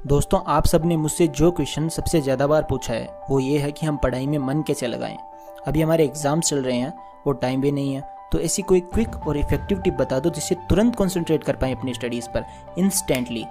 दोस्तों, आप सब ने मुझसे जो क्वेश्चन सबसे ज़्यादा बार पूछा है वो ये है कि हम पढ़ाई में मन कैसे लगाएं। अभी हमारे एग्ज़ाम्स चल रहे हैं और टाइम भी नहीं है, तो ऐसी कोई क्विक और इफेक्टिव टिप बता दो जिससे तुरंत कंसंट्रेट कर पाएँ अपनी स्टडीज़ पर इंस्टेंटली।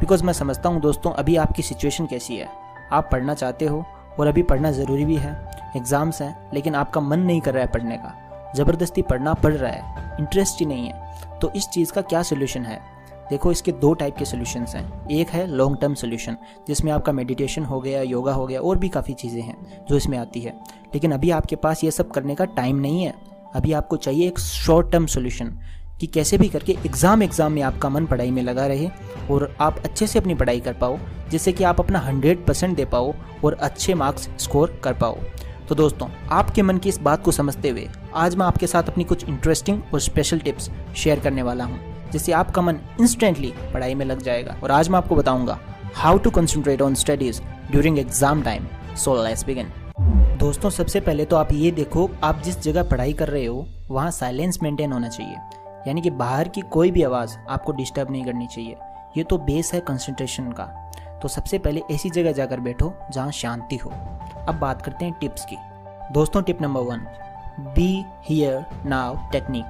बिकॉज मैं समझता हूँ दोस्तों, अभी आपकी सिचुएशन कैसी है। आप पढ़ना चाहते हो और अभी पढ़ना ज़रूरी भी है, एग्ज़ाम्स हैं, लेकिन आपका मन नहीं कर रहा है पढ़ने का, ज़बरदस्ती पढ़ना पड़ रहा है, इंटरेस्ट ही नहीं है। तो इस चीज़ का क्या सोल्यूशन है? देखो, इसके दो टाइप के सोल्यूशंस हैं। एक है लॉन्ग टर्म सोल्यूशन, जिसमें आपका मेडिटेशन हो गया, योगा हो गया, और भी काफ़ी चीज़ें हैं जो इसमें आती है। लेकिन अभी आपके पास ये सब करने का टाइम नहीं है। अभी आपको चाहिए एक शॉर्ट टर्म सोल्यूशन कि कैसे भी करके एग्ज़ाम में आपका मन पढ़ाई में लगा रहे और आप अच्छे से अपनी पढ़ाई कर पाओ, जिससे कि आप अपना 100% दे पाओ और अच्छे मार्क्स स्कोर कर पाओ। तो दोस्तों, आपके मन की इस बात को समझते हुए आज मैं आपके साथ अपनी कुछ इंटरेस्टिंग और स्पेशल टिप्स शेयर करने वाला हूँ, जिससे आपका मन इंस्टेंटली पढ़ाई में लग जाएगा। और आज मैं आपको बताऊंगा how to concentrate on studies during exam time. So let's begin. दोस्तों, सबसे पहले तो आप ये देखो, आप जिस जगह पढ़ाई कर रहे हो वहाँ साइलेंस मेंटेन होना चाहिए, यानी कि बाहर की कोई भी आवाज़ आपको डिस्टर्ब नहीं करनी चाहिए। ये तो बेस है कंसंट्रेशन का। तो सबसे पहले ऐसी जगह जाकर बैठो जहाँ शांति हो। अब बात करते हैं टिप्स की। दोस्तों, tip number 1, be here now technique.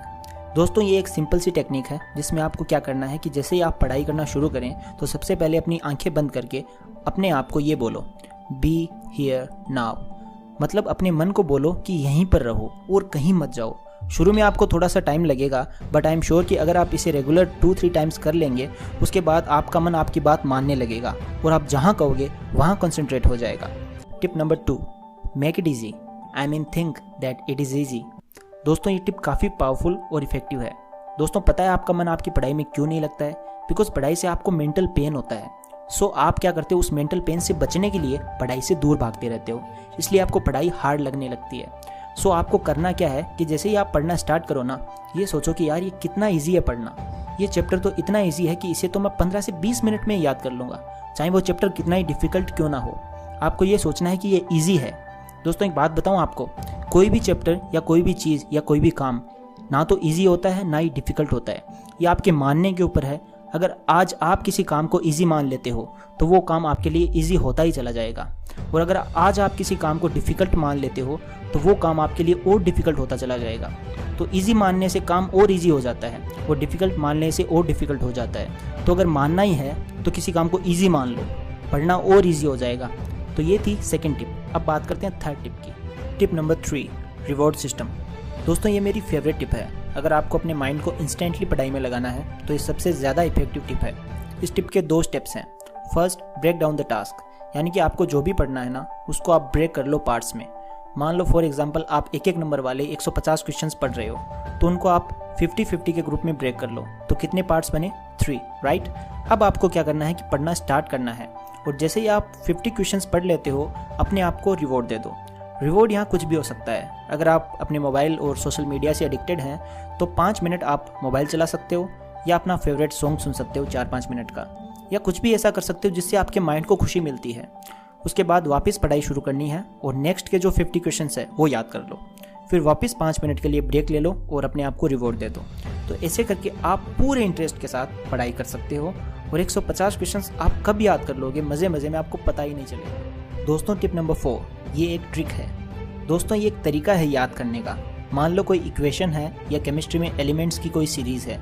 दोस्तों, ये एक सिंपल सी टेक्निक है जिसमें आपको क्या करना है कि जैसे ही आप पढ़ाई करना शुरू करें तो सबसे पहले अपनी आंखें बंद करके अपने आप को ये बोलो, बी हियर नाउ। मतलब अपने मन को बोलो कि यहीं पर रहो और कहीं मत जाओ। शुरू में आपको थोड़ा सा टाइम लगेगा, बट आई एम श्योर कि अगर आप इसे रेगुलर 2-3 टाइम्स कर लेंगे, उसके बाद आपका मन आपकी बात मानने लगेगा और आप जहाँ कहोगे वहाँ कंसंट्रेट हो जाएगा। Tip number 2, make it easy. I mean think that it is easy. दोस्तों, ये टिप काफ़ी पावरफुल और इफेक्टिव है। दोस्तों, पता है आपका मन आपकी पढ़ाई में क्यों नहीं लगता है? बिकॉज पढ़ाई से आपको मेंटल पेन होता है। सो आप क्या करते हो, उस मेंटल पेन से बचने के लिए पढ़ाई से दूर भागते रहते हो, इसलिए आपको पढ़ाई हार्ड लगने लगती है। सो आपको करना क्या है कि जैसे ही आप पढ़ना स्टार्ट करो ना, ये सोचो कि यार ये कितना ईजी है पढ़ना। ये चैप्टर तो इतना ईजी है कि इसे तो मैं 15 से 20 मिनट में याद कर लूँगा, चाहे वो चैप्टर कितना ही डिफिकल्ट क्यों ना हो। आपको ये सोचना है कि ये ईजी है। दोस्तों, एक बात बताऊँ आपको, कोई भी चैप्टर या कोई भी चीज़ या कोई भी काम ना तो ईजी होता है ना ही डिफ़िकल्ट होता है। ये आपके मानने के ऊपर है। अगर आज आप किसी काम को ईजी मान लेते हो तो वो काम आपके लिए ईजी होता ही चला जाएगा, और अगर आज आप किसी काम को डिफ़िकल्ट मान लेते हो तो वो काम आपके लिए और डिफ़िकल्ट होता चला जाएगा। तो ईजी मानने से काम और ईजी हो जाता है और डिफ़िकल्ट मानने से और डिफ़िकल्ट हो जाता है। तो अगर मानना ही है तो किसी काम को ईजी मान लो, पढ़ना और ईजी हो जाएगा। तो ये थी सेकेंड टिप। अब बात करते हैं थर्ड टिप की। Tip number 3, reward system. दोस्तों, ये मेरी फेवरेट टिप है। अगर आपको अपने माइंड को इंस्टेंटली पढ़ाई में लगाना है तो ये सबसे ज़्यादा इफेक्टिव टिप है। इस टिप के 2 स्टेप्स हैं। First, break down the task, यानी कि आपको जो भी पढ़ना है ना, उसको आप ब्रेक कर लो पार्ट्स में। मान लो फॉर एग्जांपल आप एक नंबर वाले 150 क्वेश्चंस पढ़ रहे हो, तो उनको आप 50-50 के ग्रुप में ब्रेक कर लो। तो कितने पार्ट्स बने? 3, राइट। अब आपको क्या करना है कि पढ़ना स्टार्ट करना है, और जैसे ही आप 50 क्वेश्चंस पढ़ लेते हो, अपने आप को रिवॉर्ड दे दो। रिवॉर्ड यहाँ कुछ भी हो सकता है। अगर आप अपने मोबाइल और सोशल मीडिया से एडिक्टेड हैं तो 5 मिनट आप मोबाइल चला सकते हो, या अपना फेवरेट सॉन्ग सुन सकते हो 4-5 मिनट का, या कुछ भी ऐसा कर सकते हो जिससे आपके माइंड को खुशी मिलती है। उसके बाद वापस पढ़ाई शुरू करनी है और नेक्स्ट के जो 50 क्वेश्चंस है वो याद कर लो। फिर वापस 5 मिनट के लिए ब्रेक ले लो और अपने आप को रिवॉर्ड दे दो। तो ऐसे करके आप पूरे इंटरेस्ट के साथ पढ़ाई कर सकते हो और 150 क्वेश्चंस आप कब याद कर लोगे, मज़े मज़े में, आपको पता ही नहीं चलेगा। दोस्तों, टिप नंबर 4, ये एक ट्रिक है। दोस्तों, ये एक तरीका है याद करने का। मान लो कोई इक्वेशन है या केमिस्ट्री में एलिमेंट्स की कोई सीरीज़ है,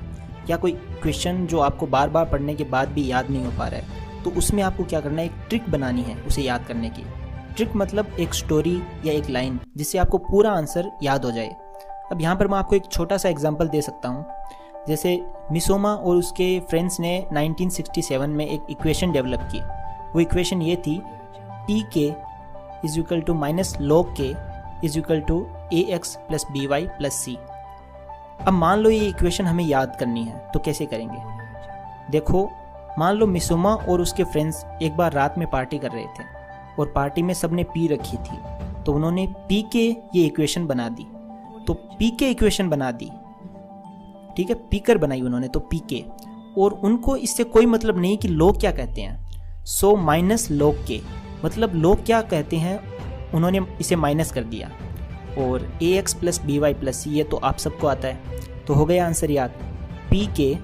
या कोई क्वेश्चन जो आपको बार बार पढ़ने के बाद भी याद नहीं हो पा रहा है, तो उसमें आपको क्या करना है, एक ट्रिक बनानी है उसे याद करने की। ट्रिक मतलब एक स्टोरी या एक लाइन जिससे आपको पूरा आंसर याद हो जाए। अब यहाँ पर मैं आपको एक छोटा सा एग्जाम्पल दे सकता हूँ। जैसे मिसोमा और उसके फ्रेंड्स ने 1967 में एक इक्वेशन डेवलप की। वो इक्वेशन ये थी, TK = -log K = AX + BY + C। अब मान लो ये इक्वेशन हमें याद करनी है, तो कैसे करेंगे? देखो, मान लो मिसोमा और उसके फ्रेंड्स एक बार रात में पार्टी कर रहे थे और पार्टी में सबने पी रखी थी, तो उन्होंने पी के ये इक्वेशन बना दी। तो पी के इक्वेशन बना दी, ठीक है, पीकर बनाई उन्होंने, तो पी के। और उनको इससे कोई मतलब नहीं कि लोग क्या कहते हैं। सो माइनस लोग के, मतलब लोग क्या कहते हैं, उन्होंने इसे माइनस कर दिया। और AX + BY + C, ये तो आप सबको आता है, तो हो गया आंसर याद। पी के,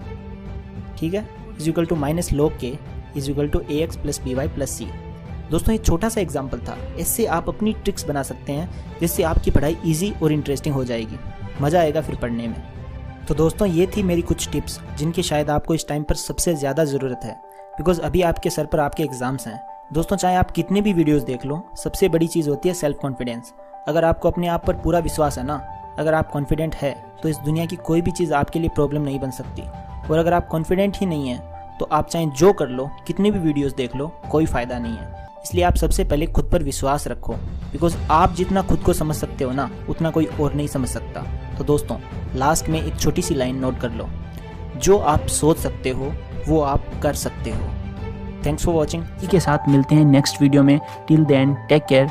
ठीक है, = -log K is equal to A X plus B Y plus C. दोस्तों ये छोटा सा एग्जाम्पल था, इससे आप अपनी ट्रिक्स बना सकते हैं जिससे आपकी पढ़ाई ईजी और इंटरेस्टिंग हो जाएगी, मज़ा आएगा फिर पढ़ने में। तो दोस्तों ये थी मेरी कुछ टिप्स जिनकी शायद आपको इस टाइम पर सबसे ज़्यादा ज़रूरत है, बिकॉज अभी आपके सर पर आपके एग्ज़ाम्स हैं। दोस्तों चाहे आप कितनी भी वीडियोस देख लो, सबसे बड़ी चीज़ होती है सेल्फ कॉन्फिडेंस। अगर आपको अपने आप पर पूरा विश्वास है ना, अगर आप कॉन्फिडेंट है तो इस दुनिया की कोई भी चीज़ आपके लिए प्रॉब्लम नहीं बन सकती। और अगर आप कॉन्फिडेंट ही नहीं है तो आप चाहे जो कर लो, कितनी भी वीडियोस देख लो, कोई फ़ायदा नहीं है। इसलिए आप सबसे पहले खुद पर विश्वास रखो, बिकॉज आप जितना खुद को समझ सकते हो ना, उतना कोई और नहीं समझ सकता। तो दोस्तों लास्ट में एक छोटी सी लाइन नोट कर लो, जो आप सोच सकते हो वो आप कर सकते हो। Thanks for watching. इसी के साथ मिलते हैं नेक्स्ट वीडियो में। Till then take care.